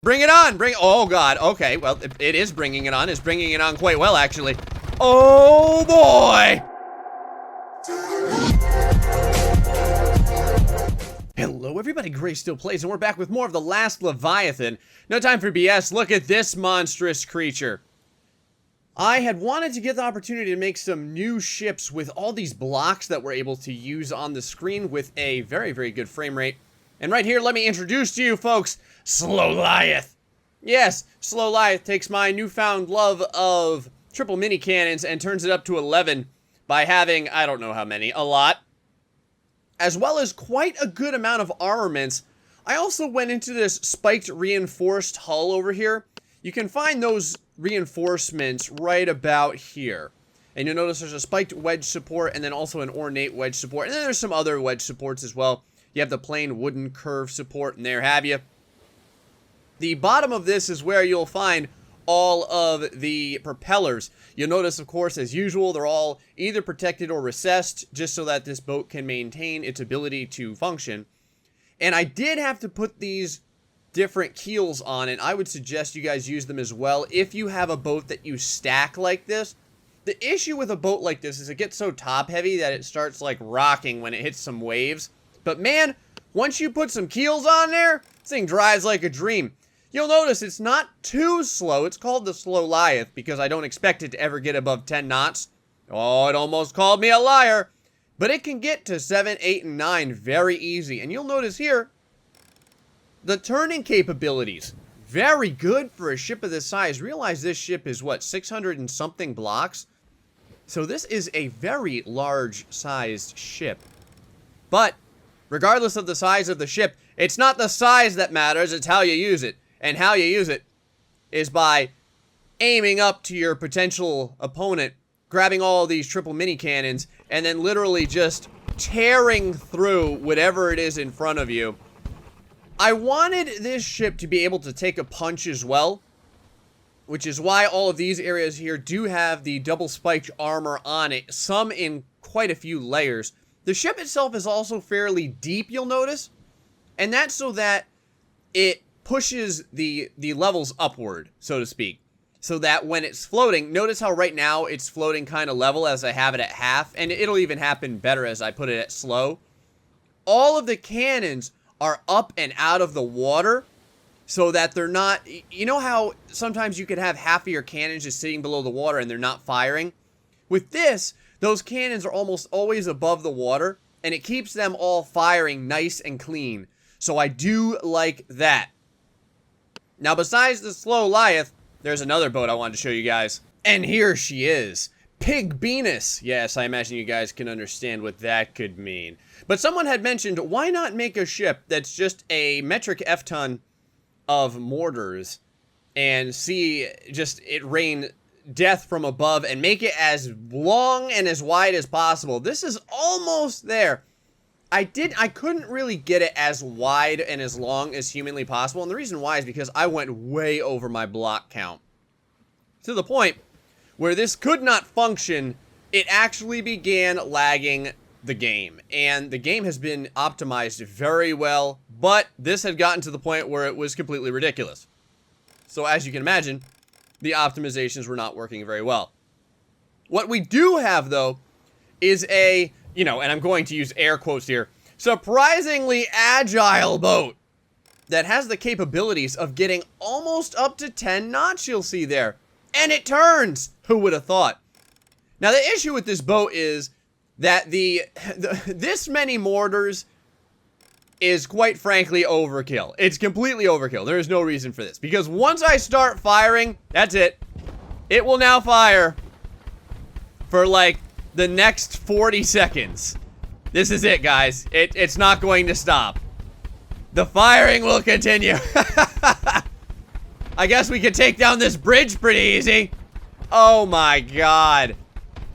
Bring it on! Oh, God. Okay, well, it is bringing it on. It's bringing it on quite well, actually. Oh, boy! Hello, everybody. GrayStillPlays, and we're back with more of the Last Leviathan. No time for BS. Look at this monstrous creature. I had wanted to get the opportunity to make some new ships with all these blocks that we're able to use on the screen with a very, very good frame rate. And right here, let me introduce to you, folks, Slowliath. Yes, Slowliath takes my newfound love of triple mini cannons and turns it up to 11 by having, I don't know how many, a lot. As well as quite a good amount of armaments. I also went into this spiked reinforced hull over here. You can find those reinforcements right about here. And you'll notice there's a spiked wedge support and then also an ornate wedge support. And then there's some other wedge supports as well. You have the plain wooden curve support, and there have you. The bottom of this is where you'll find all of the propellers. You'll notice, of course, as usual, they're all either protected or recessed, just so that this boat can maintain its ability to function. And I did have to put these different keels on, and I would suggest you guys use them as well if you have a boat that you stack like this. The issue with a boat like this is it gets so top heavy that it starts like rocking when it hits some waves. But man, once you put some keels on there, this thing drives like a dream. You'll notice it's not too slow. It's called the Slowliath because I don't expect it to ever get above 10 knots. Oh, it almost called me a liar. But it can get to 7, 8, and 9 very easy. And you'll notice here, the turning capabilities. Very good for a ship of this size. Realize this ship is, what, 600 and something blocks? So this is a very large-sized ship. But regardless of the size of the ship, it's not the size that matters, it's how you use it. And how you use it is by aiming up to your potential opponent, grabbing all these triple mini cannons, and then literally just tearing through whatever it is in front of you. I wanted this ship to be able to take a punch as well, which is why all of these areas here do have the double spiked armor on it, some in quite a few layers. The ship itself is also fairly deep, you'll notice, and that's so that it pushes the levels upward, so to speak, so that when it's floating, notice how right now it's floating kind of level as I have it at half, and it'll even happen better as I put it at slow. All of the cannons are up and out of the water, so that they're not, you know how sometimes you could have half of your cannons just sitting below the water and they're not firing? With this, those cannons are almost always above the water, and it keeps them all firing nice and clean. So I do like that. Now, besides the Slowliath, there's another boat I wanted to show you guys. And here she is. Pig Benis. Yes, I imagine you guys can understand what that could mean. But someone had mentioned, why not make a ship that's just a metric F-ton of mortars and see just it rain death from above and make it as long and as wide as possible. This is almost there. I couldn't really get it as wide and as long as humanly possible, and the reason why is because I went way over my block count. To the point where this could not function, it actually began lagging the game. And the game has been optimized very well, but this had gotten to the point where it was completely ridiculous. So as you can imagine, the optimizations were not working very well. What we do have, though, is a, and I'm going to use air quotes here, surprisingly agile boat that has the capabilities of getting almost up to 10 knots, you'll see there. And it turns! Who would have thought? Now, the issue with this boat is that this many mortars is quite frankly overkill. It's completely overkill. There is no reason for this. Because once I start firing, that's it. It will now fire for like the next 40 seconds. This is it, guys. It's not going to stop. The firing will continue. I guess we can take down this bridge pretty easy. Oh my god.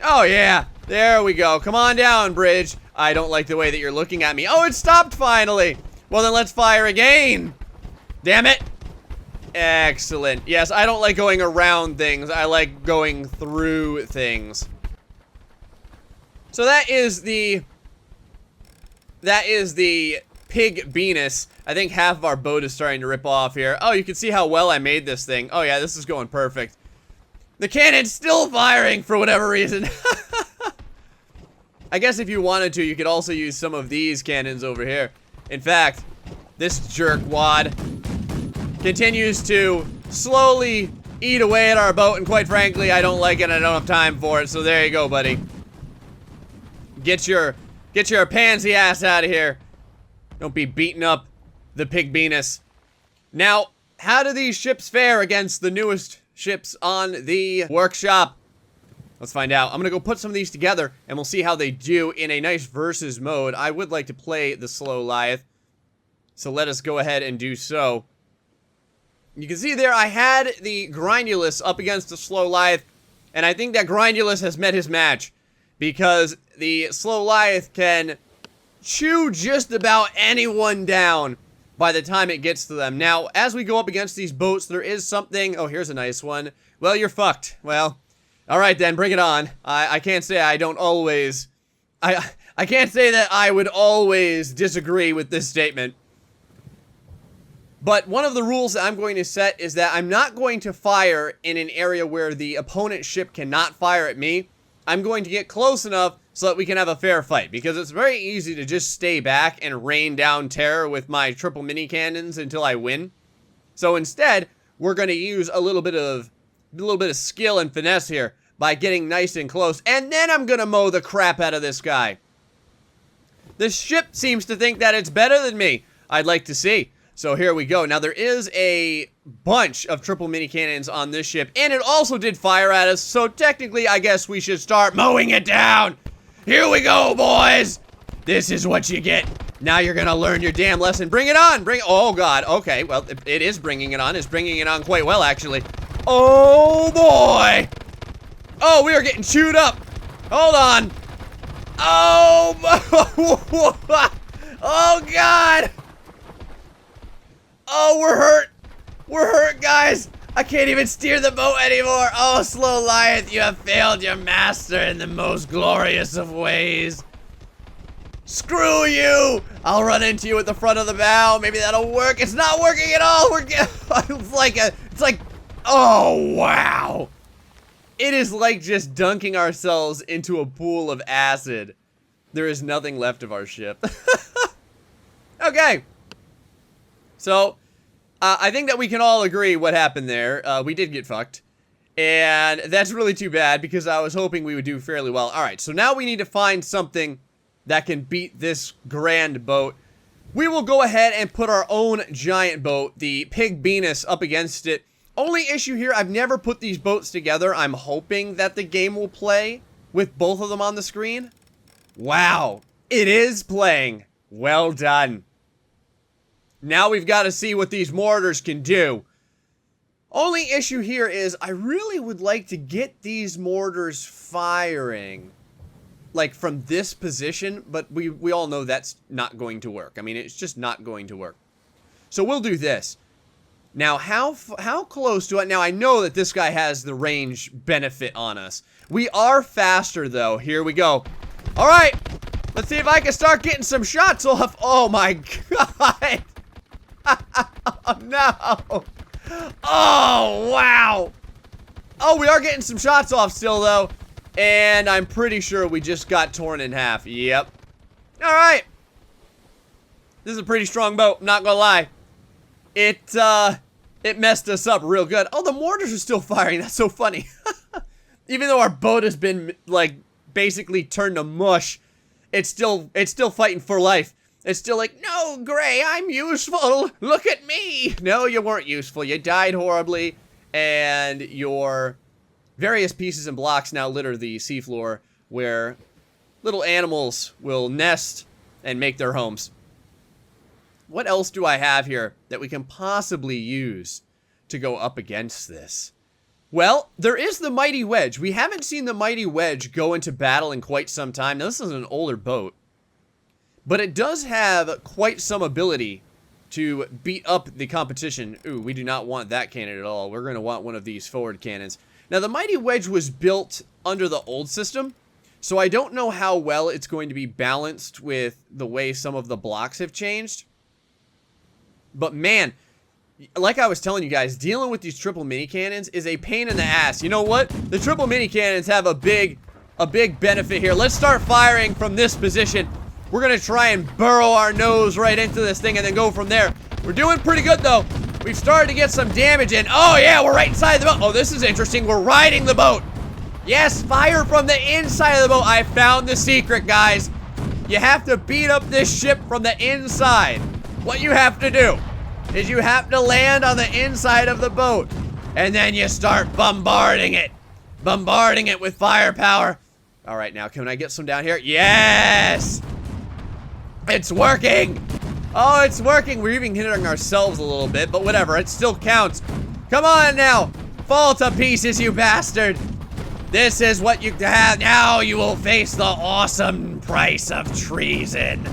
Oh yeah. There we go. Come on down, bridge. I don't like the way that you're looking at me. Oh, it stopped finally. Well, then let's fire again. Damn it. Excellent. Yes, I don't like going around things. I like going through things. So that is the Pig Benis. I think half of our boat is starting to rip off here. Oh, you can see how well I made this thing. Oh yeah, this is going perfect. The cannon's still firing for whatever reason. I guess if you wanted to, you could also use some of these cannons over here. In fact, this jerkwad continues to slowly eat away at our boat, and quite frankly, I don't like it and I don't have time for it, so there you go, buddy. Get your pansy ass out of here. Don't be beating up the Pig Benis. Now, how do these ships fare against the newest ships on the workshop? Let's find out. I'm gonna go put some of these together, and we'll see how they do in a nice versus mode. I would like to play the Slowliath, so let us go ahead and do so. You can see there I had the Grindulus up against the Slowliath, and I think that Grindulus has met his match, because the Slowliath can chew just about anyone down by the time it gets to them. Now, as we go up against these boats, there is something... Oh, here's a nice one. Well, you're fucked. Well, alright then, bring it on. I can't say I don't always... I can't say that I would always disagree with this statement. But one of the rules that I'm going to set is that I'm not going to fire in an area where the opponent's ship cannot fire at me. I'm going to get close enough so that we can have a fair fight, because it's very easy to just stay back and rain down terror with my triple mini cannons until I win. So instead, we're going to use a little bit of skill and finesse here by getting nice and close, and then I'm going to mow the crap out of this guy. This ship seems to think that it's better than me. I'd like to see. So here we go. Now there is a bunch of triple mini cannons on this ship, and it also did fire at us, so technically I guess we should start mowing it down. Here we go, boys. This is what you get. Now you're gonna learn your damn lesson. Bring it on. Oh god. Okay, well, it is bringing it on. It's bringing it on quite well, actually. Oh boy. Oh, we are getting chewed up. Hold on. Oh. Oh god. Oh, we're hurt. We're hurt, guys. I can't even steer the boat anymore. Oh, Slowliath, you have failed your master in the most glorious of ways. Screw you. I'll run into you at the front of the bow. Maybe that'll work. It's not working at all. It's like, oh, wow. It is like just dunking ourselves into a pool of acid. There is nothing left of our ship. Okay. So, I think that we can all agree what happened there. We did get fucked. And that's really too bad, because I was hoping we would do fairly well. Alright, so now we need to find something that can beat this grand boat. We will go ahead and put our own giant boat, the Pig Benis, up against it. Only issue here, I've never put these boats together. I'm hoping that the game will play with both of them on the screen. Wow, it is playing. Well done. Now we've got to see what these mortars can do. Only issue here is I really would like to get these mortars firing, like, from this position, but we all know that's not going to work. I mean, it's just not going to work. So we'll do this. Now, how close do I... Now, I know that this guy has the range benefit on us. We are faster, though. Here we go. All right. Let's see if I can start getting some shots off. Oh, my God. Oh, no. Oh, wow. Oh, we are getting some shots off still, though. And I'm pretty sure we just got torn in half. Yep. All right. This is a pretty strong boat, not gonna lie. It messed us up real good. Oh, the mortars are still firing. That's so funny. Even though our boat has been, like, basically turned to mush, it's still fighting for life. It's still like, no, Gray, I'm useful. Look at me. No, you weren't useful. You died horribly, and your various pieces and blocks now litter the seafloor, where little animals will nest and make their homes. What else do I have here that we can possibly use to go up against this? Well, there is the Mighty Wedge. We haven't seen the Mighty Wedge go into battle in quite some time. Now, this is an older boat, but it does have quite some ability to beat up the competition. Ooh, we do not want that cannon at all. We're going to want one of these forward cannons. Now, the Mighty Wedge was built under the old system, So I don't know how well it's going to be balanced with the way some of the blocks have changed. But man, like I was telling you guys, dealing with these triple mini cannons is a pain in the ass. You know what? The triple mini cannons have a big benefit here. Let's start firing from this position. We're gonna try and burrow our nose right into this thing and then go from there. We're doing pretty good though. We've started to get some damage in. Oh yeah, we're right inside the boat. Oh, this is interesting. We're riding the boat. Yes, fire from the inside of the boat. I found the secret, guys. You have to beat up this ship from the inside. What you have to do is you have to land on the inside of the boat. And then you start bombarding it. Bombarding it with firepower. All right, now can I get some down here? Yes! It's working! Oh, it's working. We're even hitting ourselves a little bit, but whatever. It still counts. Come on now. Fall to pieces, you bastard. This is what you have. Now you will face the awesome price of treason.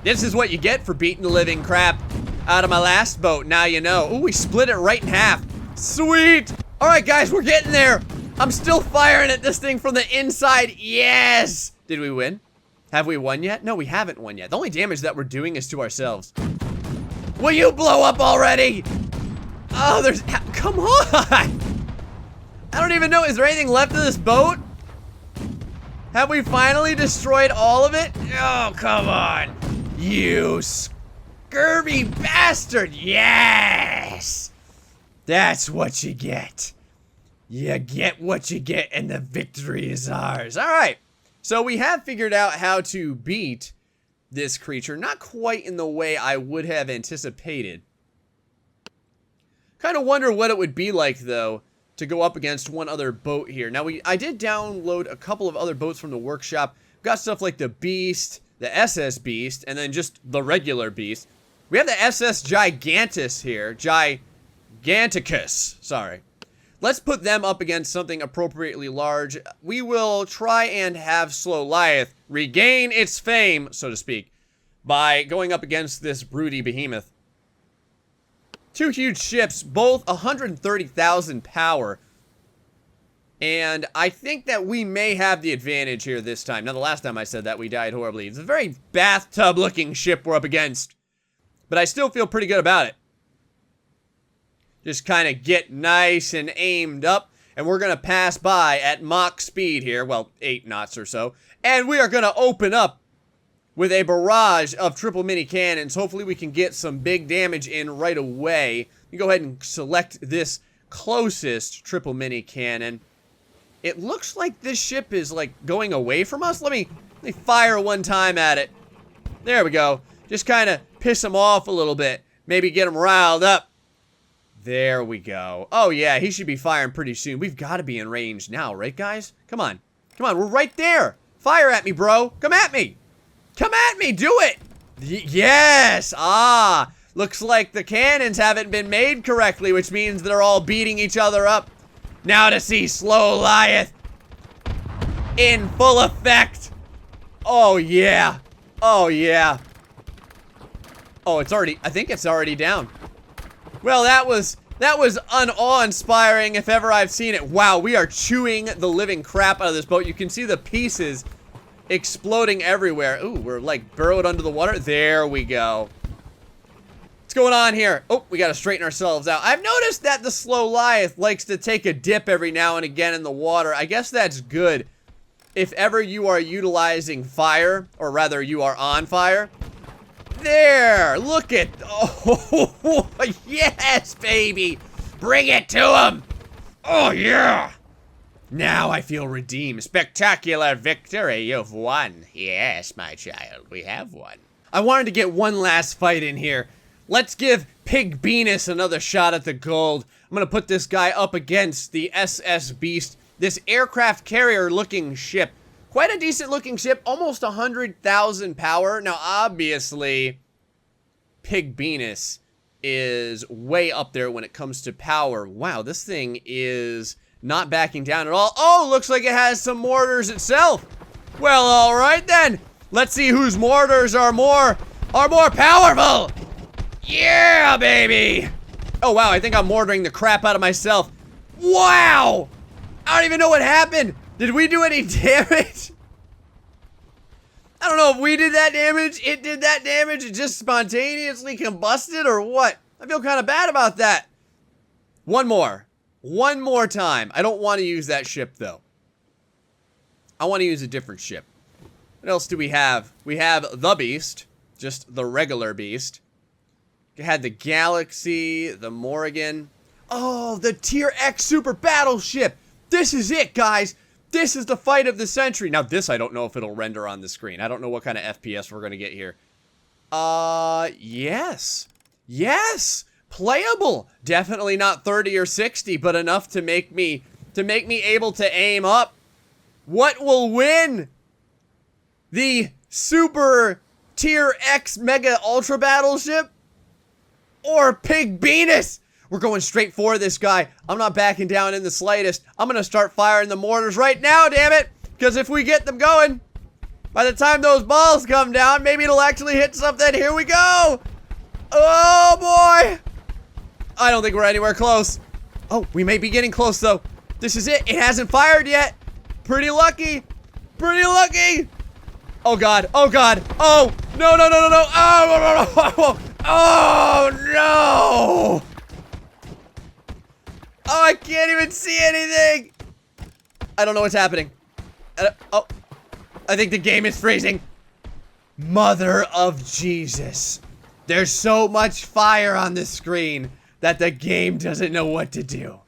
This is what you get for beating the living crap out of my last boat. Now you know. Ooh, we split it right in half. Sweet. All right, guys, we're getting there. I'm still firing at this thing from the inside. Yes. Did we win? Have we won yet? No, we haven't won yet. The only damage that we're doing is to ourselves. Will you blow up already? Oh, there's... Come on. I don't even know. Is there anything left of this boat? Have we finally destroyed all of it? Oh, come on. You scurvy bastard. Yes. That's what you get. You get what you get, and the victory is ours. All right. So we have figured out how to beat this creature. Not quite in the way I would have anticipated. Kind of wonder what it would be like, though, to go up against one other boat here. Now, I did download a couple of other boats from the workshop. We've got stuff like the Beast, the SS Beast, and then just the regular Beast. We have the SS Gigantus here. Giganticus, sorry. Let's put them up against something appropriately large. We will try and have Slowliath regain its fame, so to speak, by going up against this broody behemoth. Two huge ships, both 130,000 power. And I think that we may have the advantage here this time. Now, the last time I said that, we died horribly. It's a very bathtub-looking ship we're up against. But I still feel pretty good about it. Just kind of get nice and aimed up. And we're going to pass by at Mach speed here. Well, 8 knots or so. And we are going to open up with a barrage of triple mini cannons. Hopefully we can get some big damage in right away. You go ahead and select this closest triple mini cannon. It looks like this ship is like going away from us. Let me fire one time at it. There we go. Just kind of piss him off a little bit. Maybe get him riled up. There we go. Oh yeah, he should be firing pretty soon. We've got to be in range now, right guys? Come on. Come on, we're right there. Fire at me, bro. Come at me. Come at me, do it! Yes! Ah! Looks like the cannons haven't been made correctly, which means they're all beating each other up. Now to see Slowliath in full effect. Oh, yeah. Oh, yeah. Oh, it's already... I think it's already down. Well, that was unawe-inspiring if ever I've seen it. Wow, we are chewing the living crap out of this boat. You can see the pieces exploding everywhere. Ooh, we're like burrowed under the water. There we go. What's going on here? Oh, we gotta straighten ourselves out. I've noticed that the Slowliath likes to take a dip every now and again in the water. I guess that's good if ever you are utilizing fire, or rather you are on fire. There, look at, oh, yes, baby. Bring it to him. Oh, yeah. Now I feel redeemed. Spectacular victory. You've won. Yes, my child, we have won. I wanted to get one last fight in here. Let's give Pig Benis another shot at the gold. I'm going to put this guy up against the SS Beast, this aircraft carrier looking ship. Quite a decent looking ship, almost 100,000 power. Now, obviously, Pig Benis is way up there when it comes to power. Wow, this thing is not backing down at all. Oh, looks like it has some mortars itself. Well, all right then. Let's see whose mortars are more powerful. Yeah, baby. Oh, wow, I think I'm mortaring the crap out of myself. Wow. I don't even know what happened. Did we do any damage? I don't know if we did that damage, it did that damage, it just spontaneously combusted or what. I feel kind of bad about that. One more time. I don't want to use that ship though. I want to use a different ship. What else do we have? We have the Beast, just the regular Beast. You had the Galaxy, the Morrigan. Oh, the Tier X Super Battleship. This is it, guys. This is the fight of the century. Now, this I don't know if it'll render on the screen. I don't know what kind of FPS we're going to get here. Yes. Yes. Playable. Definitely not 30 or 60, but enough to make me able to aim up. What will win? The Super Tier X Mega Ultra Battleship? Or Pig Benis? We're going straight for this guy. I'm not backing down in the slightest. I'm going to start firing the mortars right now, damn it. Because if we get them going, by the time those balls come down, maybe it'll actually hit something. Here we go. Oh, boy. I don't think we're anywhere close. Oh, we may be getting close, though. This is it. It hasn't fired yet. Pretty lucky. Pretty lucky. Oh, God. Oh, God. Oh, no, no, no, no, no. Oh, no, no, no. Oh, no. Oh, I can't even see anything. I don't know what's happening. Oh, I think the game is freezing. Mother of Jesus. There's so much fire on the screen that the game doesn't know what to do.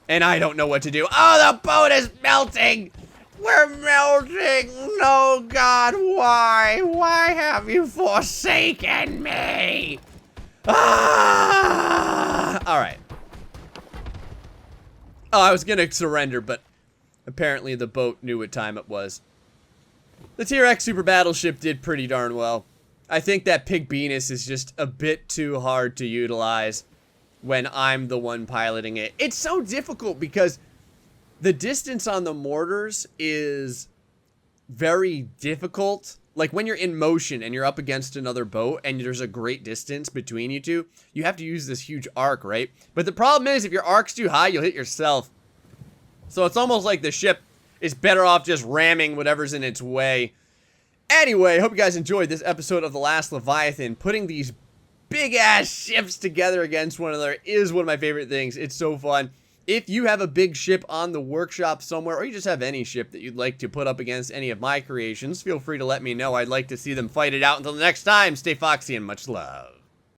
And I don't know what to do. Oh, the boat is melting. We're melting. No, God, why? Why have you forsaken me? Ah! All right. Oh, I was gonna surrender, but apparently the boat knew what time it was. The Tier X Super Battleship did pretty darn well. I think that Pig Benis is just a bit too hard to utilize when I'm the one piloting it. It's so difficult because the distance on the mortars is very difficult. Like when you're in motion and you're up against another boat and there's a great distance between you two, you have to use this huge arc, right? But the problem is if your arc's too high, you'll hit yourself. So it's almost like the ship is better off just ramming whatever's in its way. Anyway, hope you guys enjoyed this episode of The Last Leviathan. Putting these big-ass ships together against one another is one of my favorite things. It's so fun. If you have a big ship on the workshop somewhere, or you just have any ship that you'd like to put up against any of my creations, feel free to let me know. I'd like to see them fight it out. Until the next time, stay foxy and much love.